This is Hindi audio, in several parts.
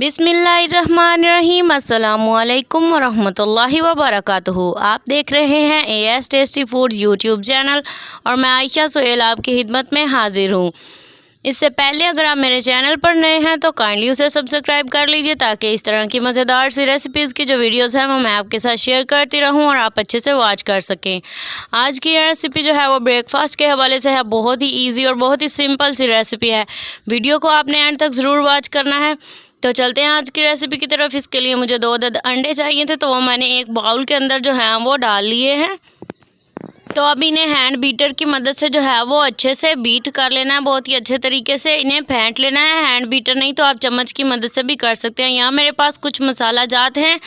बिस्मिल्लाहिर्रहमानिर्रहीम। अस्सलामुअलैकुम वरहमतुल्लाहि वबरकातुहू। आप देख रहे हैं as tasty foods YouTube channel और मैं आयशा सुहेल आपकी खिदमत में हाजिर हूँ। इससे पहले अगर आप मेरे चैनल पर नए हैं तो काइंडली उसे सब्सक्राइब कर लीजिए ताकि इस तरह की मज़ेदार सी रेसिपीज़ की जो वीडियोस हैं वो मैं आपके साथ शेयर करती रहूं और आप अच्छे से वॉच कर सकें। आज की रेसिपी जो है वो ब्रेकफास्ट के हवाले से है। बहुत ही ईजी और बहुत ही सिंपल सी रेसिपी है। वीडियो को आपने एंड तक ज़रूर वॉच करना है। तो चलते हैं आज की रेसिपी की तरफ। इसके लिए मुझे 2 अदद अंडे चाहिए थे, तो वो मैंने एक बाउल के अंदर जो है वो डाल लिए हैं। तो अब इन्हें हैंड बीटर की मदद से जो है वो अच्छे से बीट कर लेना है। बहुत ही अच्छे तरीके से इन्हें फेंट लेना है। हैंड बीटर नहीं तो आप चम्मच की मदद से भी कर सकते हैं। यहाँ मेरे पास कुछ मसाला जात हैं।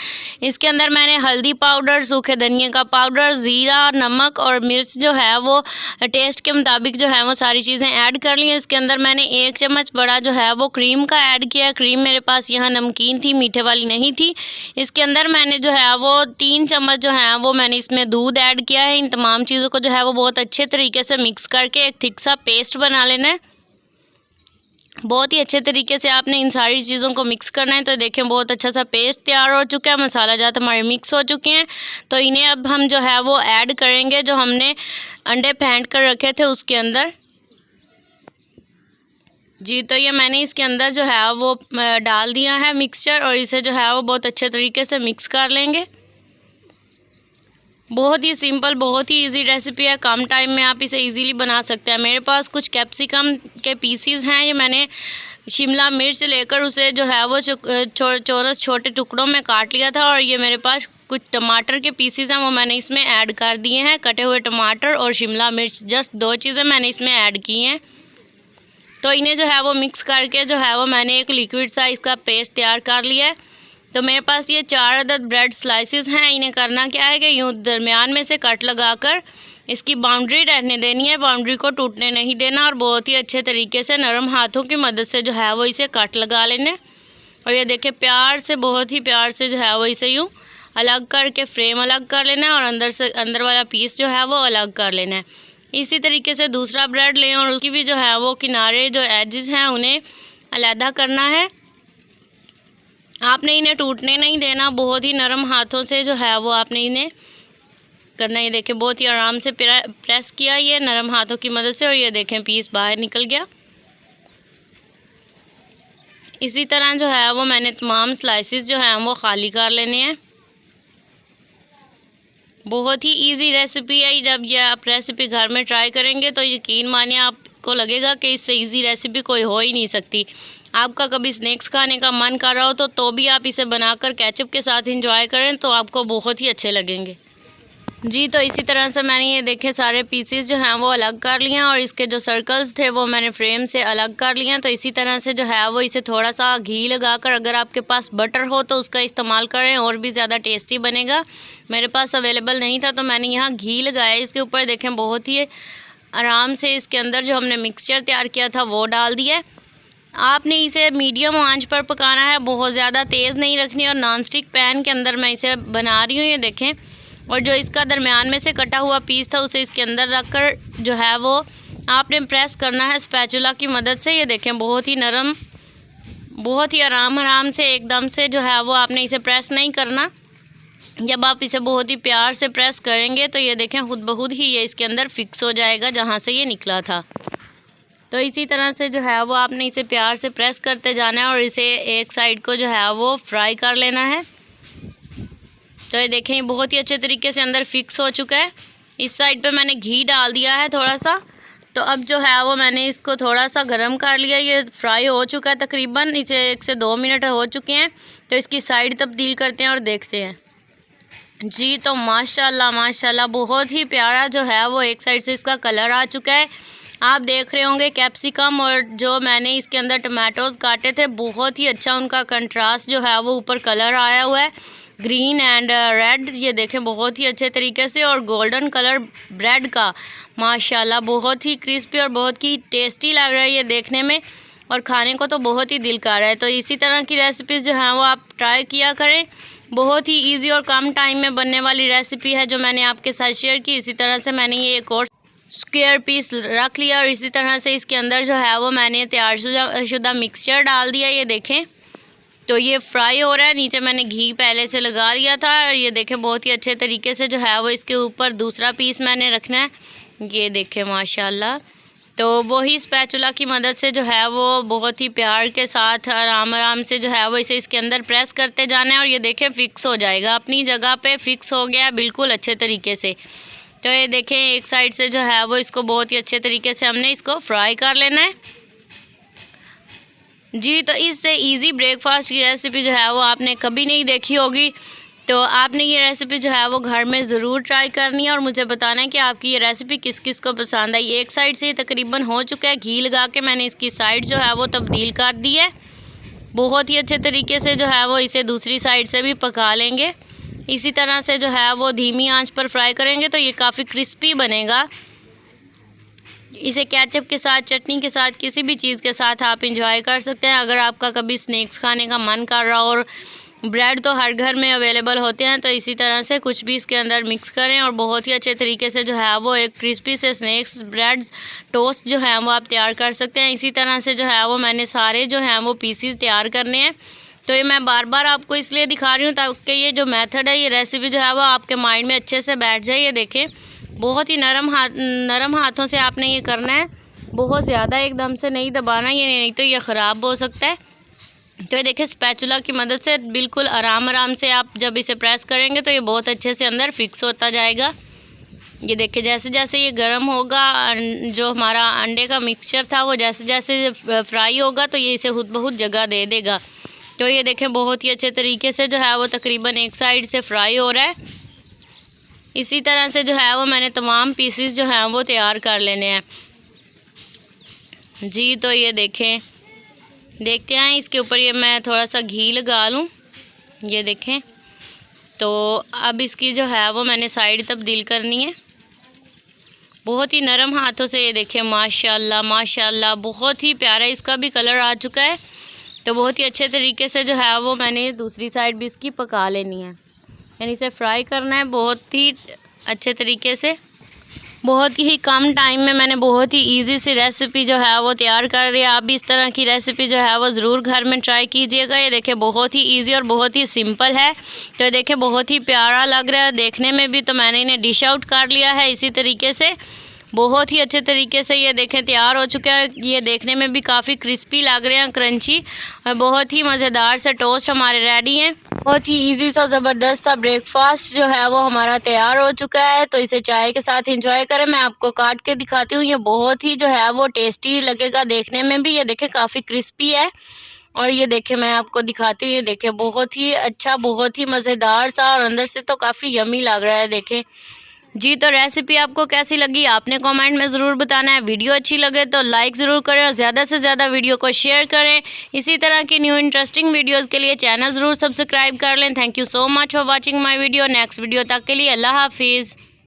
इसके अंदर मैंने हल्दी पाउडर, सूखे धनिया का पाउडर, ज़ीरा, नमक और मिर्च जो है वो टेस्ट के मुताबिक जो है वो सारी चीज़ें ऐड कर ली हैं। इसके अंदर मैंने 1 चम्मच बड़ा जो है वो क्रीम का ऐड किया। क्रीम मेरे पास यहाँ नमकीन थी, मीठे वाली नहीं थी। इसके अंदर मैंने जो है वो 3 चम्मच जो है वो मैंने इसमें दूध ऐड किया है। इन तमाम चीज़ों को जो है वो बहुत अच्छे तरीके से मिक्स करके एक थिक सा पेस्ट बना लेना है। बहुत ही अच्छे तरीके से आपने इन सारी चीज़ों को मिक्स करना है। तो देखें बहुत अच्छा सा पेस्ट तैयार हो चुका है। मसाला जात हमारे मिक्स हो चुके हैं। तो इन्हें अब हम जो है वो ऐड करेंगे जो हमने अंडे फेंट कर रखे थे उसके अंदर। जी, तो ये मैंने इसके अंदर जो है वो डाल दिया है मिक्सचर और इसे जो है वो बहुत अच्छे तरीके से मिक्स कर लेंगे। बहुत ही सिंपल, बहुत ही इजी रेसिपी है। कम टाइम में आप इसे इजीली बना सकते हैं। मेरे पास कुछ कैप्सिकम के पीसीज हैं। ये मैंने शिमला मिर्च लेकर उसे जो है वो चौरस छोटे टुकड़ों में काट लिया था। और ये मेरे पास कुछ टमाटर के पीसीज हैं, वो मैंने इसमें ऐड कर दिए हैं। कटे हुए टमाटर और शिमला मिर्च, जस्ट 2 चीज़ें मैंने इसमें ऐड की हैं। तो इन्हें जो है वो मिक्स करके जो है वो मैंने एक लिक्विड सा इसका पेस्ट तैयार कर लिया है। तो मेरे पास ये 4 अदद ब्रेड स्लाइसेस हैं। इन्हें करना क्या है कि यूँ दरमियान में से कट लगाकर इसकी बाउंड्री रहने देनी है। बाउंड्री को टूटने नहीं देना और बहुत ही अच्छे तरीके से नरम हाथों की मदद से जो है वो इसे कट लगा लेने। और ये देखें प्यार से, बहुत ही प्यार से जो है वो इसे यूँ अलग करके फ्रेम अलग कर लेना है और अंदर वाला पीस जो है वो अलग कर लेना है। इसी तरीके से दूसरा ब्रेड लें और उसकी भी जो है वो किनारे जो एजेस हैं उन्हें अलहदा करना है। आपने इन्हें टूटने नहीं देना। बहुत ही नरम हाथों से जो है वो आपने इन्हें करना। ये देखें बहुत ही आराम से प्रेस किया ये नरम हाथों की मदद से और ये देखें पीस बाहर निकल गया। इसी तरह जो है वो मैंने तमाम स्लाइसेस जो हैं वो खाली कर लेने हैं। बहुत ही इजी रेसिपी है। जब ये आप रेसिपी घर में ट्राई करेंगे तो यकीन मानिए आपको लगेगा कि इससे इजी रेसिपी कोई हो ही नहीं सकती। आपका कभी स्नैक्स खाने का मन कर रहा हो तो भी आप इसे बनाकर केचप के साथ एंजॉय करें तो आपको बहुत ही अच्छे लगेंगे। जी, तो इसी तरह से मैंने ये देखे सारे पीसेस जो हैं वो अलग कर लिए हैं और इसके जो सर्कल्स थे वो मैंने फ्रेम से अलग कर लिए हैं। तो इसी तरह से जो है वो इसे थोड़ा सा घी लगाकर, अगर आपके पास बटर हो तो उसका इस्तेमाल करें और भी ज़्यादा टेस्टी बनेगा। मेरे पास अवेलेबल नहीं था तो मैंने यहाँ घी लगाया इसके ऊपर। देखें बहुत ही आराम से इसके अंदर जो हमने मिक्सचर तैयार किया था वो डाल दिया। आपने इसे मीडियम आंच पर पकाना है, बहुत ज़्यादा तेज़ नहीं रखनी। और नॉन स्टिक पैन के अंदर मैं इसे बना रही हूँ, ये देखें। और जो इसका दरमियान में से कटा हुआ पीस था उसे इसके अंदर रखकर जो है वो आपने प्रेस करना है स्पैचुला की मदद से। ये देखें बहुत ही नरम, बहुत ही आराम से एकदम से जो है वो आपने इसे प्रेस नहीं करना। जब आप इसे बहुत ही प्यार से प्रेस करेंगे तो ये देखें खुद ब खुद ही ये इसके अंदर फिक्स हो जाएगा जहाँ से ये निकला था। तो इसी तरह से जो है वो आपने इसे प्यार से प्रेस करते जाना है और इसे एक साइड को जो है वो फ्राई कर लेना है। तो ये देखें बहुत ही अच्छे तरीके से अंदर फिक्स हो चुका है। इस साइड पे मैंने घी डाल दिया है थोड़ा सा। तो अब जो है वो मैंने इसको थोड़ा सा गर्म कर लिया। ये फ्राई हो चुका है तकरीबन, इसे 1 से 2 मिनट हो चुके हैं। तो इसकी साइड तब्दील करते हैं और देखते हैं। जी, तो माशाल्लाह माशाल्लाह बहुत ही प्यारा जो है वो एक साइड से इसका कलर आ चुका है। आप देख रहे होंगे कैप्सिकम और जो मैंने इसके अंदर टमाटोज़ काटे थे बहुत ही अच्छा उनका कंट्रास्ट जो है वो ऊपर कलर आया हुआ है, ग्रीन एंड रेड। ये देखें बहुत ही अच्छे तरीके से और गोल्डन कलर ब्रेड का माशाल्लाह बहुत ही क्रिस्पी और बहुत ही टेस्टी लग रहा है ये देखने में और खाने को तो बहुत ही दिल कर रहा है। तो इसी तरह की रेसिपीज़ जो हैं वो आप ट्राई किया करें। बहुत ही ईजी और कम टाइम में बनने वाली रेसिपी है जो मैंने आपके साथ शेयर की। इसी तरह से मैंने ये एक और स्क्वायर पीस रख लिया और इसी तरह से इसके अंदर जो है वो मैंने तैयार शुदा मिक्सचर डाल दिया। ये देखें तो ये फ्राई हो रहा है। नीचे मैंने घी पहले से लगा लिया था और ये देखें बहुत ही अच्छे तरीके से जो है वो इसके ऊपर दूसरा पीस मैंने रखना है। ये देखें माशाल्लाह। तो वही स्पैचुला की मदद से जो है वो बहुत ही प्यार के साथ आराम से जो है वो इसे इसके अंदर प्रेस करते जाना है और ये देखें फ़िक्स हो जाएगा, अपनी जगह पे फ़िक्स हो गया बिल्कुल अच्छे तरीके से। तो ये देखें एक साइड से जो है वो इसको बहुत ही अच्छे तरीके से हमने इसको फ्राई कर लेना है जी। तो इससे इजी ब्रेकफास्ट की रेसिपी जो है वो आपने कभी नहीं देखी होगी, तो आपने ये रेसिपी जो है वो घर में ज़रूर ट्राई करनी है और मुझे बताना है कि आपकी ये रेसिपी किस किस को पसंद आई। एक साइड से तकरीबन हो चुका है, घी लगा के मैंने इसकी साइड जो है वो तब्दील कर दी है। बहुत ही अच्छे तरीके से जो है वो इसे दूसरी साइड से भी पका लेंगे। इसी तरह से जो है वो धीमी आंच पर फ्राई करेंगे तो ये काफ़ी क्रिस्पी बनेगा। इसे केचप के साथ, चटनी के साथ, किसी भी चीज़ के साथ आप इंजॉय कर सकते हैं। अगर आपका कभी स्नैक्स खाने का मन कर रहा हो, और ब्रेड तो हर घर में अवेलेबल होते हैं, तो इसी तरह से कुछ भी इसके अंदर मिक्स करें और बहुत ही अच्छे तरीके से जो है वो एक क्रिस्पी से स्नैक्स ब्रेड टोस्ट जो है वो आप तैयार कर सकते हैं। इसी तरह से जो है वो मैंने सारे जो हैं वो पीसीज तैयार करने हैं। तो ये मैं बार बार आपको इसलिए दिखा रही हूँ ताकि ये जो मेथड है, ये रेसिपी जो है वो आपके माइंड में अच्छे से बैठ जाए। ये देखें बहुत ही नरम हाथों से आपने ये करना है, बहुत ज़्यादा एकदम से नहीं दबाना, ये नहीं तो ये ख़राब हो सकता है। तो ये देखिए स्पैचुला की मदद से बिल्कुल आराम से आप जब इसे प्रेस करेंगे तो ये बहुत अच्छे से अंदर फिक्स होता जाएगा। ये देखिए जैसे जैसे ये गर्म होगा, जो हमारा अंडे का मिक्सचर था वो जैसे जैसे फ्राई होगा तो ये इसे खुद ब खुद जगह दे देगा। तो ये देखें बहुत ही अच्छे तरीके से जो है वो तकरीबन एक साइड से फ्राई हो रहा है। इसी तरह से जो है वो मैंने तमाम पीसेस जो हैं वो तैयार कर लेने हैं जी। तो ये देखें, देखते हैं इसके ऊपर ये मैं थोड़ा सा घी लगा लूँ। ये देखें, तो अब इसकी जो है वो मैंने साइड तब्दील करनी है। बहुत ही नरम हाथों से ये देखें माशाल्लाह माशाल्लाह, बहुत ही प्यारा इसका भी कलर आ चुका है। तो बहुत ही अच्छे तरीके से जो है वो मैंने दूसरी साइड भी इसकी पका लेनी है, यानी इसे फ्राई करना है बहुत ही अच्छे तरीके से। बहुत ही कम टाइम में मैंने बहुत ही इजी सी रेसिपी जो है वो तैयार कर रही है। आप भी इस तरह की रेसिपी जो है वो ज़रूर घर में ट्राई कीजिएगा। ये देखिए बहुत ही इजी और बहुत ही सिंपल है। तो देखिए बहुत ही प्यारा लग रहा है देखने में भी। तो मैंने इन्हें डिश आउट कर लिया है इसी तरीके से, बहुत ही अच्छे तरीके से ये देखें तैयार हो चुका है। ये देखने में भी काफ़ी क्रिस्पी लग रहे हैं, क्रंची, और बहुत ही मज़ेदार से टोस्ट हमारे रेडी हैं। बहुत ही इजी सा ज़बरदस्त सा ब्रेकफास्ट जो है वो हमारा तैयार हो चुका है। तो इसे चाय के साथ एंजॉय करें। मैं आपको काट के दिखाती हूँ, ये बहुत ही जो है वो टेस्टी लगेगा देखने में भी। ये देखें काफ़ी क्रिस्पी है और ये देखें मैं आपको दिखाती हूँ। ये देखें बहुत ही अच्छा, बहुत ही मज़ेदार सा और अंदर से तो काफ़ी यमी लग रहा है देखें जी। तो रेसिपी आपको कैसी लगी आपने कमेंट में ज़रूर बताना है। वीडियो अच्छी लगे तो लाइक ज़रूर करें और ज़्यादा से ज़्यादा वीडियो को शेयर करें। इसी तरह की न्यू इंटरेस्टिंग वीडियोस के लिए चैनल ज़रूर सब्सक्राइब कर लें। Thank you so much for watching my video. Next video तक के लिए अल्लाह हाफिज़।